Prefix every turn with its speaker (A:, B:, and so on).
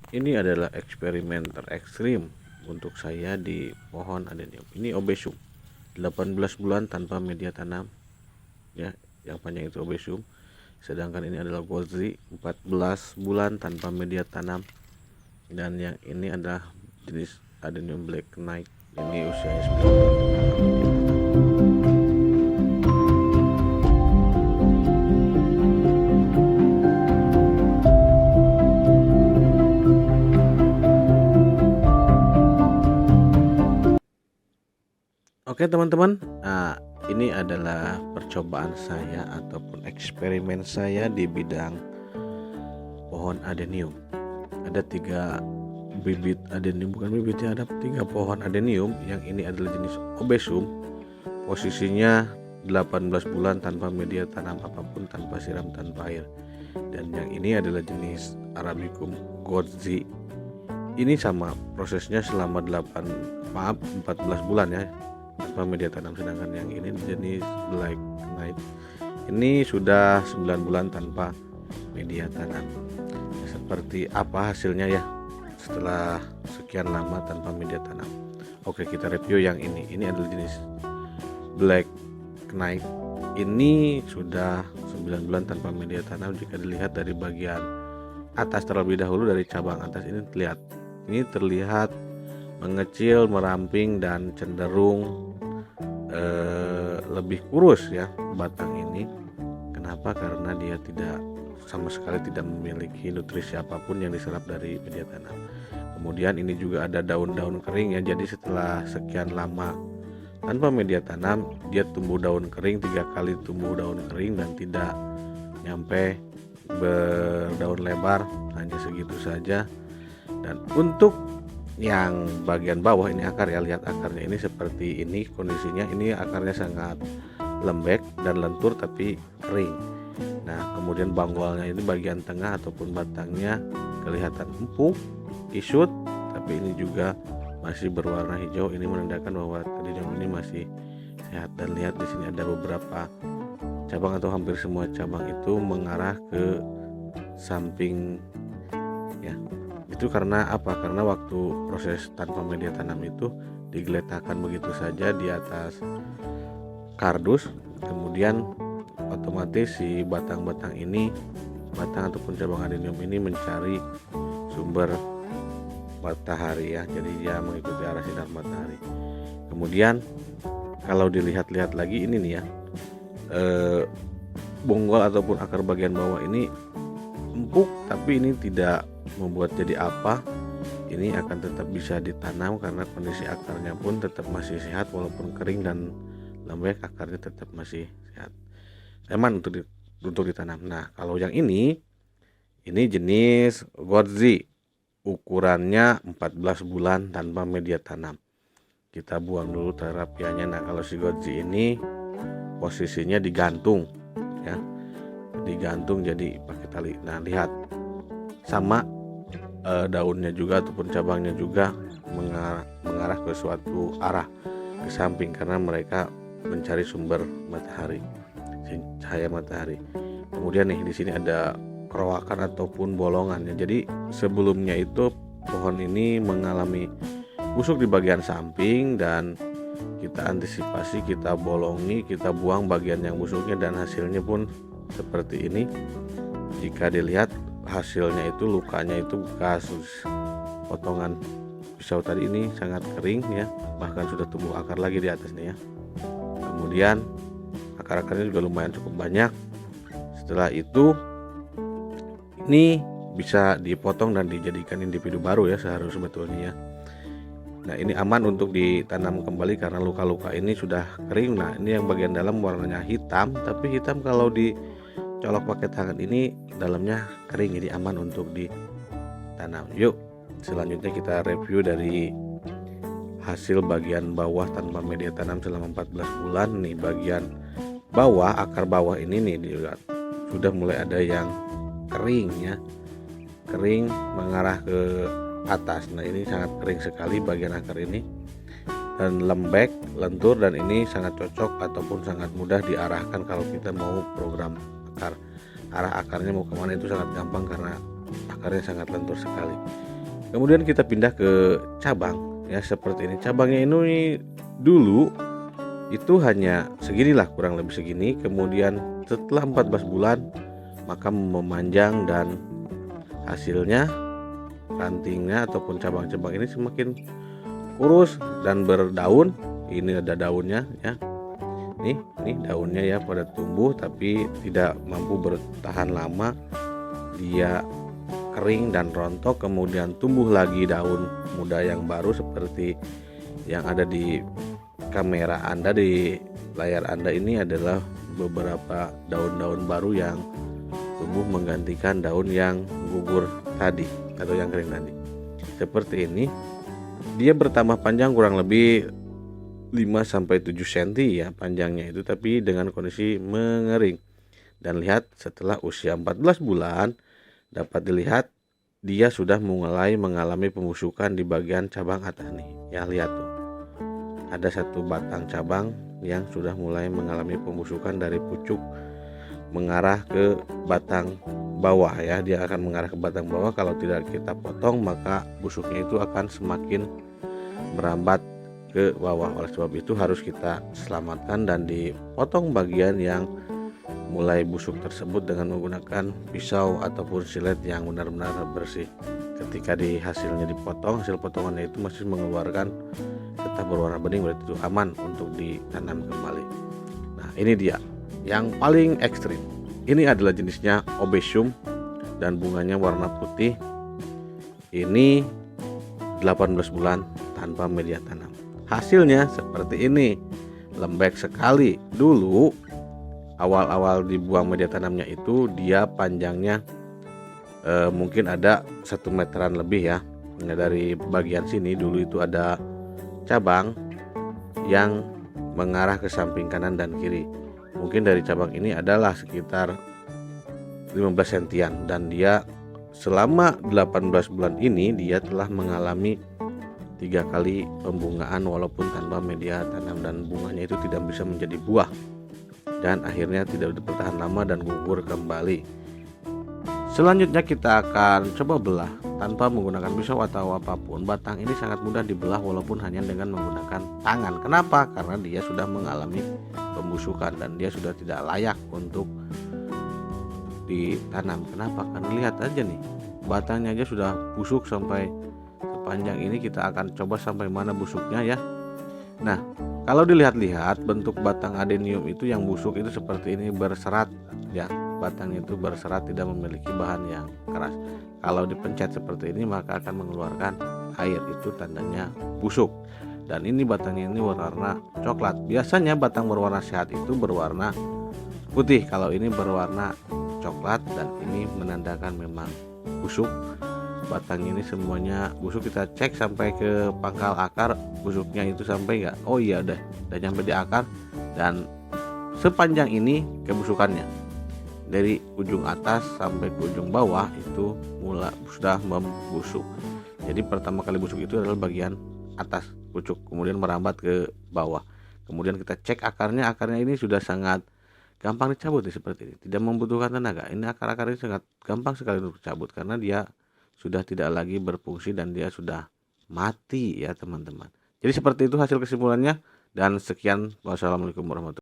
A: Ini adalah eksperimen terekstrim untuk saya di pohon adenium. Ini obesium, 18 bulan tanpa media tanam, ya, yang panjang itu obesium. Sedangkan ini adalah gozi, 14 bulan tanpa media tanam, dan yang ini adalah jenis adenium black knight. Ini usianya 9 bulan tanpa media tanam. Oke teman-teman, nah, ini adalah percobaan saya ataupun eksperimen saya di bidang pohon adenium. Ada 3 bibit adenium, bukan bibitnya, ada 3 pohon adenium. Yang ini adalah jenis obesium. Posisinya 18 bulan tanpa media tanam apapun, tanpa siram, tanpa air. Dan yang ini adalah jenis Arabicum gozi. Ini sama prosesnya selama 14 bulan ya, tanpa media tanam. Sedangkan yang ini jenis black knight, ini sudah 9 bulan tanpa media tanam. Seperti apa hasilnya ya setelah sekian lama tanpa media tanam? Oke, kita review yang ini. Ini adalah jenis black knight. Ini sudah 9 bulan tanpa media tanam. Jika dilihat dari bagian atas terlebih dahulu, dari cabang atas ini terlihat mengecil, meramping, dan cenderung lebih kurus ya batang ini. Kenapa? Karena dia sama sekali tidak memiliki nutrisi apapun yang diserap dari media tanam. Kemudian ini juga ada daun-daun kering ya. Jadi setelah sekian lama tanpa media tanam, dia tumbuh daun kering, 3 kali tumbuh daun kering, dan tidak nyampe berdaun lebar, hanya segitu saja. Dan untuk yang bagian bawah ini akar ya, lihat akarnya ini seperti ini kondisinya. Ini akarnya sangat lembek dan lentur tapi kering. Nah, kemudian banggolnya ini bagian tengah ataupun batangnya kelihatan empuk, isut, tapi ini juga masih berwarna hijau. Ini menandakan bahwa adenium ini masih sehat. Dan lihat di sini ada beberapa cabang atau hampir semua cabang itu mengarah ke samping ya. Itu karena apa? Karena waktu proses tanpa media tanam itu digeletakkan begitu saja di atas kardus, kemudian otomatis si batang-batang ini, batang ataupun cabang adenium ini mencari sumber matahari ya. Jadi dia mengikuti arah sinar matahari. Kemudian kalau dilihat-lihat lagi ini nih ya, bonggol ataupun akar bagian bawah ini empuk, tapi ini tidak membuat jadi apa. Ini akan tetap bisa ditanam karena kondisi akarnya pun tetap masih sehat, walaupun kering dan lembek, akarnya tetap masih sehat, aman untuk ditanam. Nah, kalau yang ini jenis gozi, ukurannya 14 bulan tanpa media tanam. Kita buang dulu terapianya. Nah, kalau si gozi ini posisinya digantung ya, digantung jadi pakai tali. Nah, lihat sama daunnya juga ataupun cabangnya juga mengarah ke suatu arah, ke samping, karena mereka mencari sumber matahari, cahaya matahari. Kemudian nih di sini ada kerowakan ataupun bolongannya. Jadi sebelumnya itu pohon ini mengalami busuk di bagian samping, dan kita antisipasi, kita bolongi, kita buang bagian yang busuknya, dan hasilnya pun seperti ini. Jika dilihat hasilnya itu, lukanya itu bekas potongan pisau tadi ini sangat kering ya, bahkan sudah tumbuh akar lagi di atasnya ya. Kemudian akar-akarnya juga lumayan cukup banyak. Setelah itu ini bisa dipotong dan dijadikan individu baru ya seharusnya sebetulnya ya. Nah, ini aman untuk ditanam kembali karena luka-luka ini sudah kering. Nah, ini yang bagian dalam warnanya hitam, tapi hitam kalau dicolok pakai tangan ini dalamnya kering, jadi aman untuk ditanam. Yuk, selanjutnya kita review dari hasil bagian bawah tanpa media tanam selama 14 bulan. Nih bagian bawah, akar bawah ini nih dilihat sudah mulai ada yang kering ya, kering mengarah ke atas. Nah, ini sangat kering sekali bagian akar ini, dan lembek, lentur, dan ini sangat cocok ataupun sangat mudah diarahkan kalau kita mau program akar. Arah akarnya mau kemana itu sangat gampang karena akarnya sangat lentur sekali. Kemudian kita pindah ke cabang ya, seperti ini. Cabangnya ini dulu itu hanya seginilah, kurang lebih segini. Kemudian setelah 14 bulan maka memanjang dan hasilnya rantingnya ataupun cabang-cabang ini semakin kurus dan berdaun. Ini ada daunnya ya. Nih daunnya ya pada tumbuh tapi tidak mampu bertahan lama. Dia kering dan rontok, kemudian tumbuh lagi daun muda yang baru seperti yang ada di kamera Anda, di layar Anda. Ini adalah beberapa daun-daun baru yang tumbuh menggantikan daun yang gugur tadi atau yang kering tadi. Seperti ini. Dia bertambah panjang kurang lebih 5-7 cm ya panjangnya itu, tapi dengan kondisi mengering. Dan lihat setelah usia 14 bulan dapat dilihat dia sudah mulai mengalami pembusukan di bagian cabang atas nih. Ya lihat tuh. Ada satu batang cabang yang sudah mulai mengalami pembusukan dari pucuk mengarah ke batang bawah ya. Dia akan mengarah ke batang bawah. Kalau tidak kita potong maka busuknya itu akan semakin merambat ke bawah. Oleh sebab itu harus kita selamatkan dan dipotong bagian yang mulai busuk tersebut dengan menggunakan pisau ataupun silet yang benar-benar bersih. Ketika hasilnya dipotong, hasil potongannya itu masih mengeluarkan getah berwarna bening, berarti itu aman untuk ditanam kembali. Nah ini dia yang paling ekstrim. Ini adalah jenisnya Obesium dan bunganya warna putih. Ini 18 bulan tanpa media tanam. Hasilnya seperti ini, lembek sekali. Dulu awal-awal dibuang media tanamnya itu dia panjangnya mungkin ada 1 meteran lebih ya. Nah, dari bagian sini dulu itu ada cabang yang mengarah ke samping kanan dan kiri. Mungkin dari cabang ini adalah sekitar 15 sentian, dan dia selama 18 bulan ini dia telah mengalami 3 kali pembungaan walaupun tanpa media tanam, dan bunganya itu tidak bisa menjadi buah dan akhirnya tidak bertahan lama dan gugur kembali. Selanjutnya kita akan coba belah tanpa menggunakan pisau atau apapun. Batang ini sangat mudah dibelah walaupun hanya dengan menggunakan tangan. Kenapa? Karena dia sudah mengalami pembusukan dan dia sudah tidak layak untuk ditanam. Kenapa? Karena lihat aja nih, batangnya aja sudah busuk sampai sepanjang ini. Kita akan coba sampai mana busuknya ya. Nah, kalau dilihat-lihat bentuk batang adenium itu yang busuk itu seperti ini, berserat ya. Batangnya itu berserat, tidak memiliki bahan yang keras. Kalau dipencet seperti ini maka akan mengeluarkan air, itu tandanya busuk. Dan ini batangnya ini warna coklat. Biasanya batang berwarna sehat itu berwarna putih. Kalau ini berwarna coklat dan ini menandakan memang busuk. Batang ini semuanya busuk. Kita cek sampai ke pangkal akar, busuknya itu sampai enggak? Oh iya, udah nyampe di akar. Dan sepanjang ini kebusukannya, dari ujung atas sampai ke ujung bawah itu sudah membusuk. Jadi pertama kali busuk itu adalah bagian atas pucuk, kemudian merambat ke bawah. Kemudian kita cek akarnya ini sudah sangat gampang dicabut nih, seperti ini, tidak membutuhkan tenaga. Ini akar-akar ini sangat gampang sekali untuk dicabut karena dia sudah tidak lagi berfungsi dan dia sudah mati ya teman-teman. Jadi seperti itu hasil kesimpulannya, dan sekian. Wassalamualaikum warahmatullahi wabarakatuh.